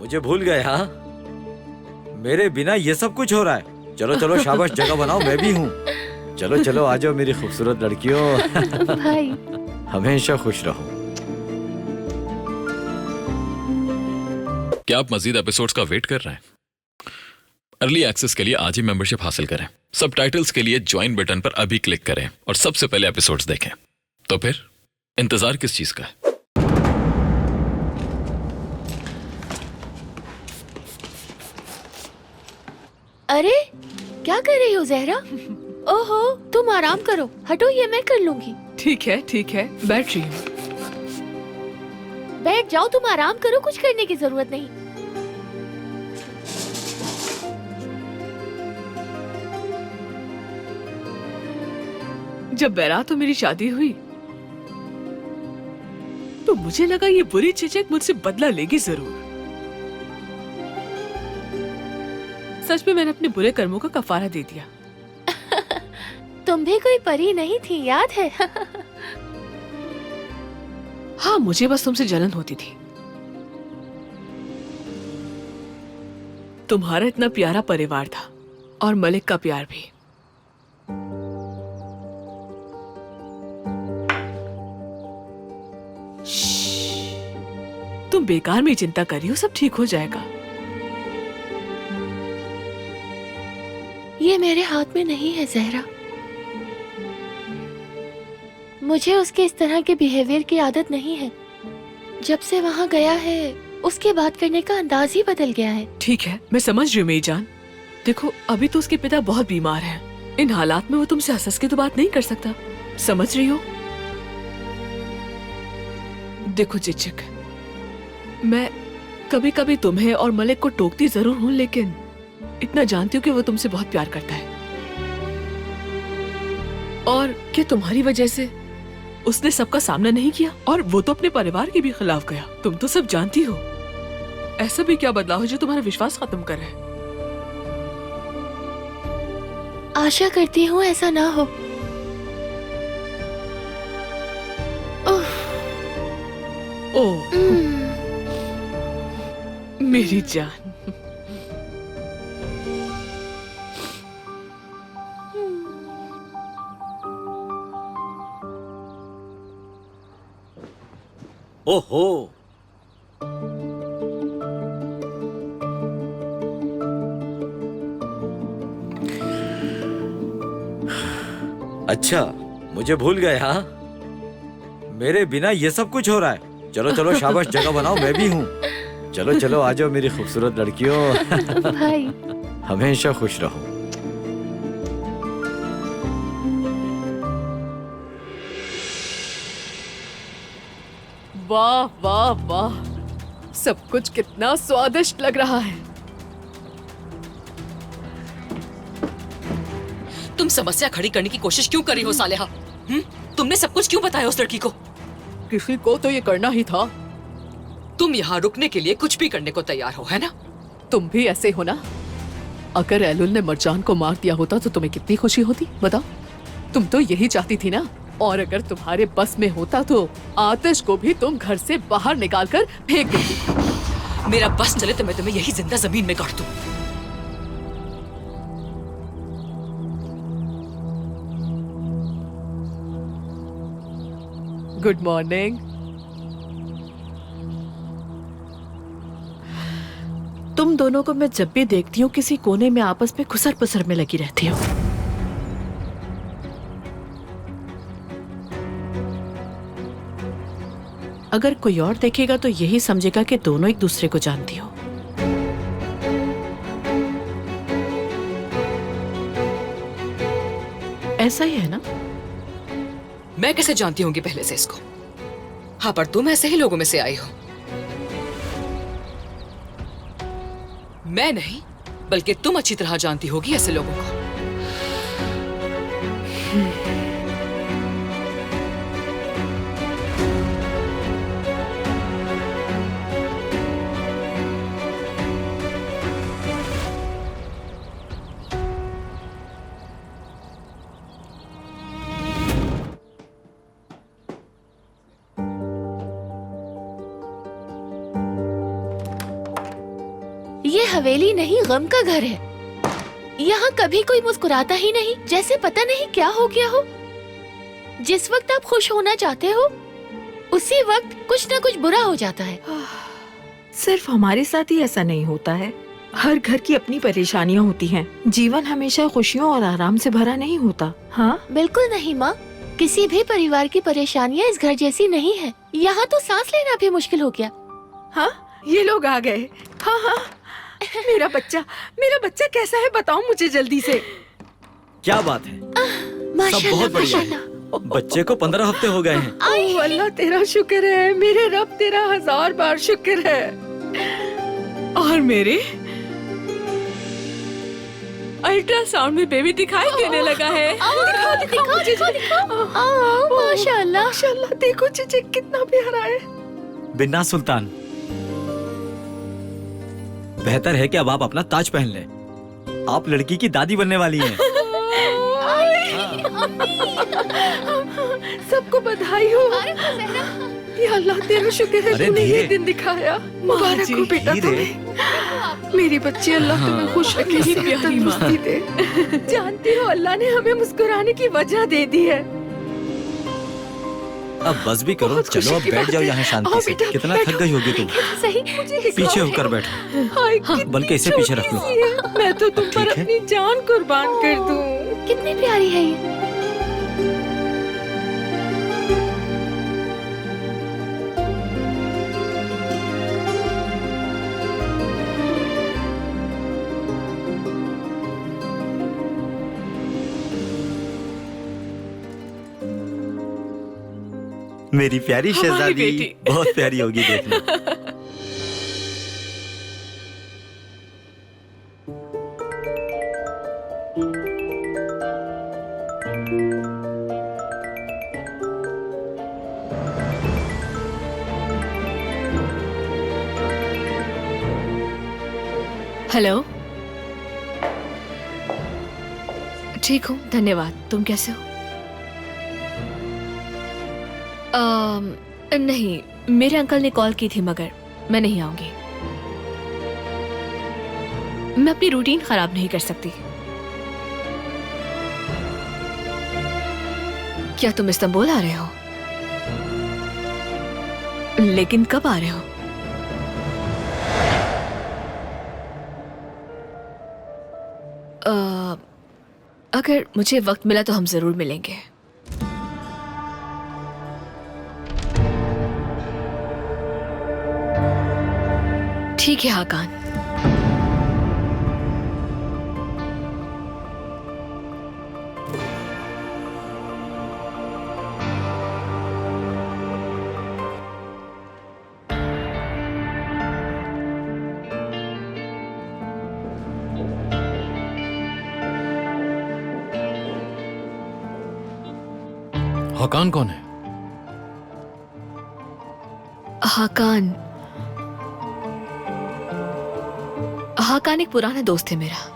मुझे भूल गए। हाँ, मेरे बिना ये सब कुछ हो रहा है। चलो चलो शाबाश, जगह बनाओ, मैं भी हूँ। चलो चलो आ जाओ मेरी खूबसूरत लड़कियों। भाई हमेशा खुश रहो। क्या आप मजीद एपिसोड्स का वेट कर रहे हैं? अर्ली एक्सेस के लिए आज ही मेंबरशिप हासिल करें। सबटाइटल्स के लिए ज्वाइन बटन पर अभी क्लिक करें और सबसे पहले एपिसोड्स देखें। तो फिर इंतजार किस चीज का है? अरे क्या कर रही हो जहरा? ओहो, तुम आराम करो, हटो, ये मैं कर लूंगी। ठीक है, बैठ रही हूँ। बैठ जाओ, तुम आराम करो, कुछ करने की जरूरत नहीं। जब बारात तो मेरी शादी हुई तो मुझे लगा ये बुरी चिचक मुझसे बदला लेगी जरूर। सच में मैंने अपने बुरे कर्मों का कफारा दे दिया। तुम भी कोई परी नहीं थी, याद है? हाँ, मुझे बस तुमसे जलन होती थी। तुम्हारा इतना प्यारा परिवार था और मलिक का प्यार भी। तुम बेकार में चिंता कर रही हो, सब ठीक हो जाएगा। ये मेरे हाथ में नहीं है जहरा। मुझे उसके इस तरह के बिहेवियर की आदत नहीं है। जब से वहाँ गया है उसके बात करने का अंदाज ही बदल गया है। ठीक है, मैं समझ रही हूँ मेरी जान। देखो, अभी तो उसके पिता बहुत बीमार हैं। इन हालात में वो तुमसे हंस के तो बात नहीं कर सकता, समझ रही हो? देखो चिचक, मैं कभी कभी तुम्हें और मलिक को टोकती जरूर हूँ, लेकिन इतना जानती हूँ कि वो तुमसे बहुत प्यार करता है और कि तुम्हारी वजह से उसने सबका सामना नहीं किया और वो तो अपने परिवार के भी खिलाफ गया। तुम तो सब जानती हो। ऐसा भी क्या बदलाव है जो तुम्हारा विश्वास खत्म कर रहा है? आशा करती हूँ ऐसा ना हो। ओह मेरी जान। ओहो, अच्छा, मुझे भूल गए। हाँ, मेरे बिना ये सब कुछ हो रहा है। चलो चलो शाबाश, जगह बनाओ, मैं भी हूँ। चलो चलो आ जाओ मेरी खूबसूरत लड़कियों। भाई हमेशा खुश रहो। वाह वाह वाह, सब कुछ कितना स्वादिष्ट लग रहा है। तुम समस्या खड़ी करने की कोशिश क्यों कर रही हो सालेहा? तुमने सब कुछ क्यों बताया उस लड़की को? किसी को तो ये करना ही था। तुम यहाँ रुकने के लिए कुछ भी करने को तैयार हो, है ना? तुम भी ऐसे हो ना? अगर एलुल ने मरजान को मार दिया होता तो तुम्हें कितनी खुशी होती, बताओ? तुम तो यही चाहती थी ना? और अगर तुम्हारे बस में होता तो आतिश को भी तुम घर से बाहर निकालकर फेंक देती। मेरा बस चले तो मैं तुम्हें यही जिंदा जमीन में गाड़ दूं। Good morning. तुम दोनों को मैं जब भी देखती हूँ किसी कोने में आपस में खुसर पुसर में लगी रहती हो। अगर कोई और देखेगा तो यही समझेगा कि दोनों एक दूसरे को जानती हो। ऐसा ही है ना? मैं कैसे जानती होंगी पहले से इसको? हाँ, पर तुम ऐसे ही लोगों में से आई हो। मैं नहीं, बल्कि तुम अच्छी तरह जानती होगी ऐसे लोगों को। ये हवेली नहीं, गम का घर है। यहाँ कभी कोई मुस्कुराता ही नहीं, जैसे पता नहीं क्या हो गया हो। जिस वक्त आप खुश होना चाहते हो, उसी वक्त कुछ न कुछ बुरा हो जाता है। सिर्फ हमारे साथ ही ऐसा नहीं होता है, हर घर की अपनी परेशानियाँ होती हैं। जीवन हमेशा खुशियों और आराम से भरा नहीं होता। हाँ, बिल्कुल नहीं माँ, किसी भी परिवार की परेशानियाँ इस घर जैसी नहीं है। यहाँ तो सांस लेना भी मुश्किल हो गया। हाँ, ये लोग आ गए। हाँ हाँ, मेरा बच्चा कैसा है, बताओ मुझे जल्दी से। क्या बात है, सब माशाल्लाह, बहुत बढ़िया है। माशाल्लाह। बच्चे को 15 हफ्ते हो गए हैं। ओह अल्लाह, तेरा शुक्र है, मेरे रब तेरा 1000 बार शुक्र है। और मेरे अल्ट्रासाउंड में बेबी दिखाई देने लगा है। दिखाओ। माशाल्लाह। माशाल्लाह, देखो चीचे कितना प्यारा है। बिन्ना सुल्तान, बेहतर है कि अब आप अपना ताज पहन लें। आप लड़की की दादी बनने वाली हैं। सबको बधाई हो। या अल्लाह, तेरा शुक्र है अरे तूने ये धीरे। दिन दिखाया। मुबारक हो बेटा धीरे। तुम्हें। मेरी बच्ची, अल्लाह तुम्हें खुश रखे, मेरी सेहत, प्यारी माँ। तंदुरुस्ती दे। जानती हो, अल्लाह ने हमें मुस्कुराने की वजह दे दी है। अब बस भी करो, बहुत चलो खुशी अब की बैठ बात जाओ है। यहाँ शांति आओ से। बेटा, कितना बैठो। थक गई होगी तुम। सही। पीछे होकर बैठो। हाय, कितनी बल्कि इसे पीछे रख लो। छोटी सी है। मैं तो तुम पर ठीक है। अपनी जान कुर्बान कर दूं। कितनी प्यारी है ये। मेरी प्यारी हमारी शहजादी बेटी। बहुत प्यारी होगी, देखना। हेलो। ठीक हूँ, धन्यवाद। तुम कैसे हो? नहीं, मेरे अंकल ने कॉल की थी मगर मैं नहीं आऊंगी। मैं अपनी रूटीन खराब नहीं कर सकती। क्या तुम इस्तांबुल आ रहे हो? लेकिन कब आ रहे हो? अगर मुझे वक्त मिला तो हम जरूर मिलेंगे। ठीक है हाकान। हकान कौन है? हाकान एक पुराना दोस्त है मेरा।